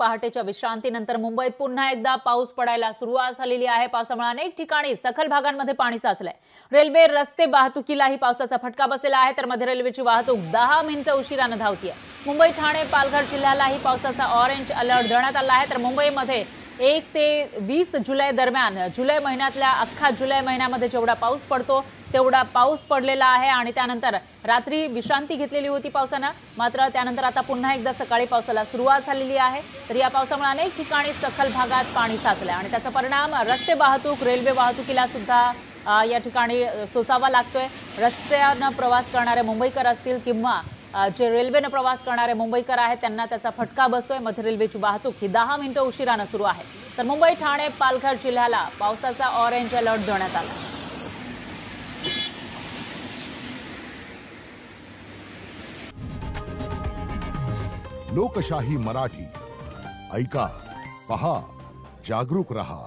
पहाटेच्या विश्रांतीनंतर मुंबईत पुन्हा एकदा पाऊस पडायला सुरुवात झालेली आहे। पावसामुळे अनेक ठिकाणी सखल भागांमध्ये पाणी साचलंय। रेल्वे रस्ते वाहतुकीलाही पावसाचा फटका बसलेला आहे, तर मध्य रेल्वेची वाहतूक 10 मिनिटं उशिराने धावतीये। मुंबई, ठाणे, पालघर जिल्ह्यालाही पावसाचा ऑरेंज अलर्ट देण्यात आला आहे। तर मुंबईमध्ये 1 ते 20 जुलै दरम्यान जुलै महिन्यातल्या अख्खा जुलै महिन्यामध्ये जेवढा पाऊस पडतो तेवढा पाऊस पडलेला आहे आणि त्यानंतर रात्री विश्रांती घेतलेली होती पावसाने। मात्र त्यानंतर आता पुन्हा एकदा सकाळी पावसाला सुरुवात झालेली आहे। तर या पावसामुळे अनेक ठिकाणी सखल भागात पाणी साचले आणि त्याचा परिणाम रस्ते वाहतूक, रेल्वे वाहतुकीला सुद्धा या ठिकाणी सोसावा लागतोय। रस्त्याने प्रवास करणारे मुंबईकर असतील किंवा जे रेल्वेने प्रवास करणारे मुंबईकर आहेत त्यांना त्याचा फटका बसतोय। मध्य रेल्वेची वाहतूक ही 10 मिनिटं उशिराने सुरू आहे। तर मुंबई, ठाणे, पालघर जिल्ह्याला पावसाचा ऑरेंज अलर्ट देण्यात आला। लोकशाही मराठी ऐका, पहा, जागरूक रहा।